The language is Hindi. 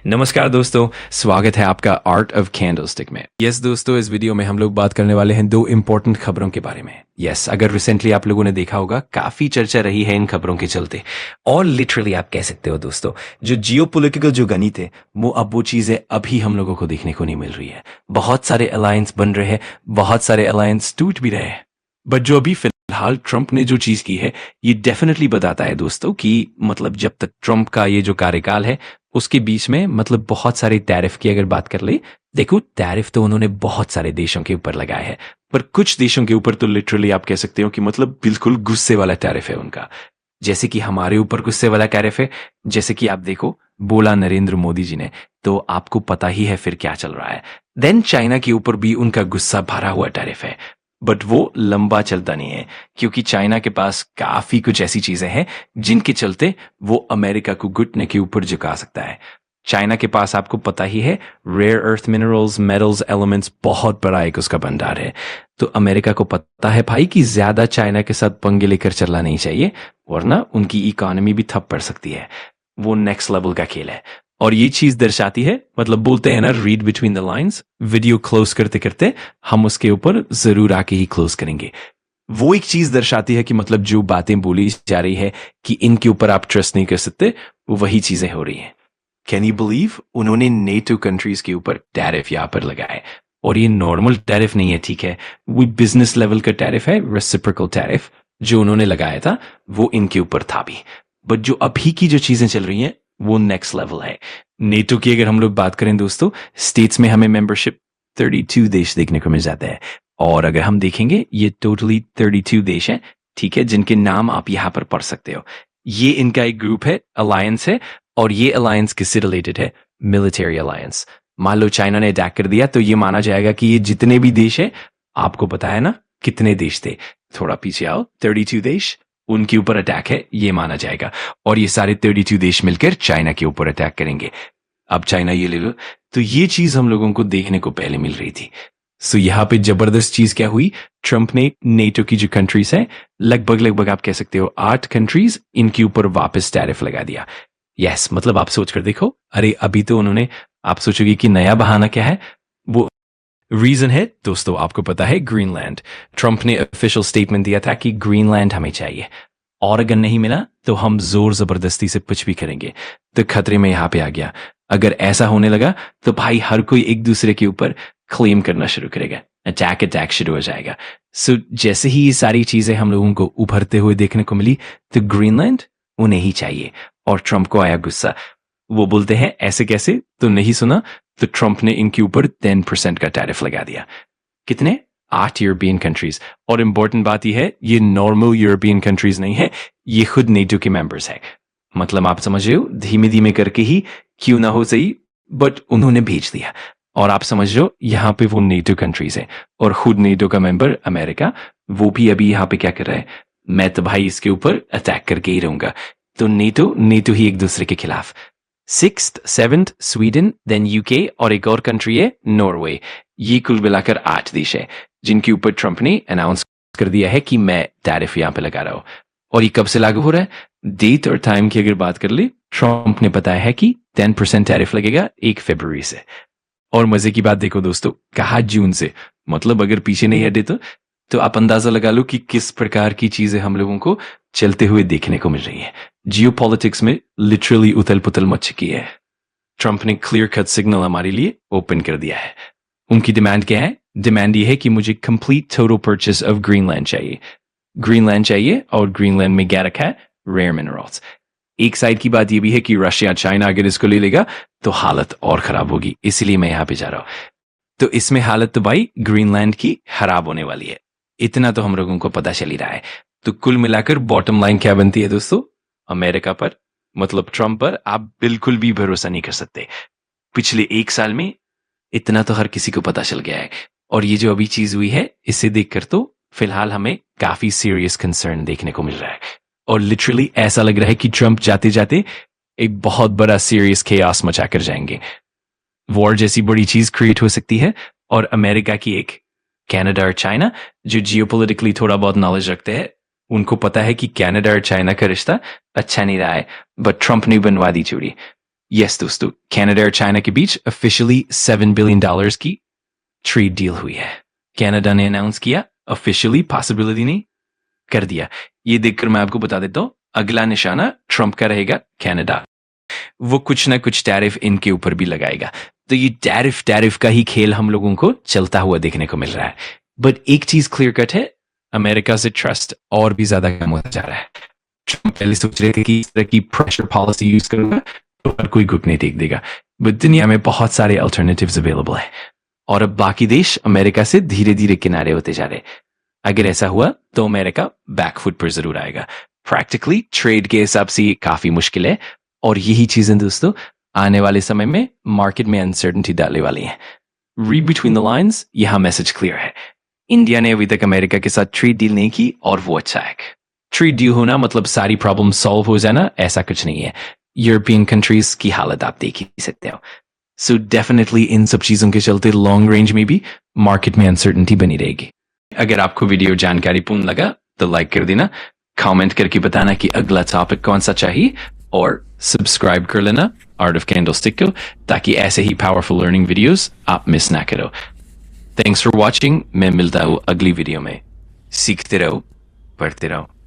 नमस्कार दोस्तों, स्वागत है आपका आर्ट ऑफ कैंडलस्टिक में। यस दोस्तों, इस वीडियो में हम लोग बात करने वाले हैं दो इंपॉर्टेंट खबरों के बारे में। यस, अगर रिसेंटली आप लोगों ने देखा होगा, काफी चर्चा रही है इन खबरों के चलते। और लिटरली आप कह सकते हो दोस्तों, जो जियोपॉलिटिकल जो गणित है वो चीजें अभी हम लोगों को देखने को नहीं मिल रही है। बहुत सारे अलायंस बन रहे हैं, बहुत सारे अलायंस टूट भी रहे हैं। बट जो अभी फिलहाल ट्रंप ने जो चीज की है, ये डेफिनेटली बताता है दोस्तों कि मतलब जब तक ट्रंप का ये जो कार्यकाल है उसके बीच में मतलब बहुत सारे टैरिफ की अगर बात कर ले, देखो टैरिफ तो उन्होंने बहुत सारे देशों के ऊपर लगाए हैं, पर कुछ देशों के ऊपर तो लिटरली आप कह सकते हो कि मतलब बिल्कुल गुस्से वाला टैरिफ है उनका। जैसे कि हमारे ऊपर गुस्से वाला टैरिफ है, जैसे कि आप देखो बोला नरेंद्र मोदी जी ने, तो आपको पता ही है फिर क्या चल रहा है। देन चाइना के ऊपर भी उनका गुस्सा भरा हुआ टैरिफ है, बट वो लंबा चलता नहीं है क्योंकि चाइना के पास काफी कुछ ऐसी चीजें हैं जिनके चलते वो अमेरिका को घुटने के ऊपर झुका सकता है। चाइना के पास आपको पता ही है rare earth minerals, metals, elements बहुत बड़ा एक उसका भंडार है। तो अमेरिका को पता है भाई कि ज्यादा चाइना के साथ पंगे लेकर चलना नहीं चाहिए, वरना उनकी इकोनॉमी भी ठप पड़ सकती है। वो नेक्स्ट लेवल का खेल है और ये चीज दर्शाती है, मतलब बोलते हैं ना read between the lines. Video close करते करते हम उसके ऊपर जरूर आके ही क्लोज करेंगे। वो एक चीज दर्शाती है कि मतलब जो बातें बोली जा रही है कि इनके ऊपर आप ट्रस्ट नहीं कर सकते, वो वही चीजें हो रही हैं। कैन यू बिलीव, उन्होंने नेटो कंट्रीज के ऊपर टैरिफ यहां पर लगाए, और ये नॉर्मल टैरिफ नहीं है, ठीक है, वो बिजनेस लेवल का टैरिफ है, रेसिप्रोकल टैरिफ जो उन्होंने लगाया था वो इनके ऊपर था भी। बट जो अभी की जो चीजें चल रही हैं वो नेक्स्ट लेवल है। नेटो की अगर हम लोग बात करें दोस्तों, स्टेट्स में हमें मेंबरशिप 32 देश देखने को मिल जाता है, और अगर हम देखेंगे ये टोटली 32 देश हैं, ठीक है, जिनके नाम आप यहां पर पढ़ सकते हो। ये इनका एक ग्रुप है, अलायंस है, और ये अलायंस किससे रिलेटेड है? Military alliance. मान लो चाइना ने अटैक कर दिया तो ये माना जाएगा कि ये जितने भी देश है, आपको पता है ना कितने देश थे, थोड़ा पीछे आओ, 32 देश, उनके ऊपर अटैक है ये माना जाएगा, और ये सारे 32 देश मिलकर चाइना के ऊपर अटैक करेंगे। अब चाइना ये ले लो, तो ये चीज हम लोगों को देखने को पहले मिल रही थी। सो यहाँ पे जबरदस्त चीज क्या हुई, ट्रंप ने नेटो की जो कंट्रीज है, लगभग आप कह सकते हो 8 कंट्रीज, इनके ऊपर वापस टैरिफ लगा दिया। यस, मतलब आप सोच कर देखो, अरे अभी तो उन्होंने, आप सोचोगे कि नया बहाना क्या है, वो रीजन है दोस्तों, आपको पता है ग्रीनलैंड। ट्रंप ने ऑफिशियल स्टेटमेंट दिया था कि ग्रीनलैंड हमें चाहिए, और अगर नहीं मिला तो हम जोर जबरदस्ती से कुछ भी करेंगे। तो खतरे में यहां पे आ गया। अगर ऐसा होने लगा तो भाई हर कोई एक दूसरे के ऊपर क्लेम करना शुरू करेगा, अटैक शुरू हो जाएगा। सो जैसे ही ये सारी चीजें हम लोगों को उभरते हुए देखने को मिली, तो ग्रीनलैंड उन्हें ही चाहिए, और ट्रंप को आया गुस्सा। वो बोलते हैं ऐसे कैसे, तो नहीं सुना, तो ट्रंप ने इनके ऊपर 10% का टैरिफ लगा दिया। कितने? 8 यूरोपियन कंट्रीज। और इंपॉर्टेंट बात यह है, ये नॉर्मल यूरोपियन कंट्रीज नहीं है, ये खुद नेटो के मेंबर्स है। मतलब आप समझ रहे हो, धीमे धीमे करके ही क्यों ना हो सही, बट उन्होंने भेज दिया। और आप समझ रहे हो यहाँ पे वो नेटो कंट्रीज है, और खुद नेटो का मेंबर अमेरिका, वो भी अभी यहाँ पे क्या कर रहा है, मैं तो भाई इसके ऊपर अटैक करके ही रहूंगा। तो नेटो ही एक दूसरे के खिलाफ। 6th 7th Sweden, then UK, और एक और कंट्री है नॉर्वे। ये कुल मिलाकर 8 देश है जिनके ऊपर ट्रंप ने अनाउंस कर दिया है कि मैं टैरिफ यहां पे लगा रहा हूं। और ये कब से लागू हो रहा है? डेट और टाइम की अगर बात कर ले, ट्रंप ने बताया है कि 10% टैरिफ लगेगा 1 फरवरी से। और मजे की बात देखो दोस्तों, कहा जून से, मतलब अगर पीछे नहीं हटे तो आप अंदाजा लगा लो कि किस प्रकार की चीजें हम लोगों को चलते हुए देखने को मिल रही है। जियोपॉलिटिक्स में लिटरली उथल पुथल मच चुकी है। ट्रंप ने क्लियर कट सिग्नल हमारे लिए ओपन कर दिया है। उनकी डिमांड क्या है? डिमांड ये है कि मुझे complete total purchase of Greenland चाहिए। ग्रीनलैंड चाहिए, और ग्रीनलैंड में क्या रखा है? Rare minerals. एक साइड की बात ये भी है कि रशिया चाइना अगर इसको ले लेगा तो हालत और खराब होगी, इसलिए मैं यहां पे जा रहा हूं। तो इसमें हालत तो भाई ग्रीनलैंड की खराब होने वाली है, इतना तो हम लोगों को पता चल ही रहा है। तो कुल मिलाकर बॉटम लाइन क्या बनती है दोस्तों? अमेरिका पर, मतलब ट्रंप पर आप बिल्कुल भी भरोसा नहीं कर सकते। पिछले 1 साल में इतना तो हर किसी को पता चल गया है, और ये जो अभी चीज हुई है, इसे देखकर तो फिलहाल हमें काफी सीरियस कंसर्न देखने को मिल रहा है। और लिटरली ऐसा लग रहा है कि ट्रंप जाते जाते एक बहुत बड़ा सीरियस केओस मचा कर जाएंगे। वॉर जैसी बड़ी चीज क्रिएट हो सकती है, और अमेरिका की एक, कनाडा और चाइना जो जियोपॉलिटिकली थोड़ा बहुत नॉलेज रखते हैं, उनको पता है कि कनाडा और चाइना का रिश्ता अच्छा नहीं रहा है, बट ट्रंप ने बनवा दी चूड़ी। यस दोस्तों, कनाडा और चाइना के बीच ऑफिशियली $7 बिलियन की ट्रेड डील हुई है। कनाडा ने अनाउंस किया, ऑफिशियली, पॉसिबिलिटी नहीं कर दिया। ये देखकर मैं आपको बता देता हूँ, अगला निशाना ट्रंप का रहेगा, कनाडा। वो कुछ ना कुछ टैरिफ इनके ऊपर भी लगाएगा। तो ये टैरिफ का ही खेल हम लोगों को चलता हुआ देखने को मिल रहा है। बट एक चीज क्लियर कट है, अमेरिका से ट्रस्ट और भी ज्यादा कम होता जा रहा है। ट्रंप पहले सोच रहे थे कि इस तरह की प्रेशर पॉलिसी यूज करूंगा तो हर कोई घुटने टेक देगा, बट दुनिया में बहुत सारे अल्टरनेटिव्स अवेलेबल है और अब बाकी देश अमेरिका से धीरे धीरे किनारे होते जा रहे। अगर ऐसा हुआ तो अमेरिका बैकफुट पर जरूर आएगा। प्रैक्टिकली ट्रेड के हिसाब से ये काफी मुश्किल है और यही चीजें दोस्तों आने वाले समय में मार्केट में अनसर्टेनिटी डालने वाली हैं। रीड बिटवीन द लाइंस, यहां मैसेज क्लियर है। इंडिया ने अभी तक अमेरिका के साथ ट्रेड डील नहीं की और वो अच्छा है। ट्रेड डील होना मतलब सारी प्रॉब्लम सॉल्व हो जाना, ऐसा कुछ नहीं है। यूरोपियन कंट्रीज की हालत आप देख ही सकते हो। सो डेफिनेटली इन सब चीजों के चलते लॉन्ग रेंज में भी मार्केट में अनसर्टेनिटी बनी रहेगी। अगर आपको वीडियो जानकारीपूर्ण लगा तो लाइक कर देना, कमेंट करके बताना कि अगला टॉपिक कौन सा चाहिए और सब्सक्राइब कर लेना आर्ट ऑफ कैंडलस्टिक को, ताकि ऐसे ही पावरफुल लर्निंग वीडियोस आप मिस ना करो। Thanks for watching. मैं मिलता हूँ अगली वीडियो में। सीखते रहो, पढ़ते रहो।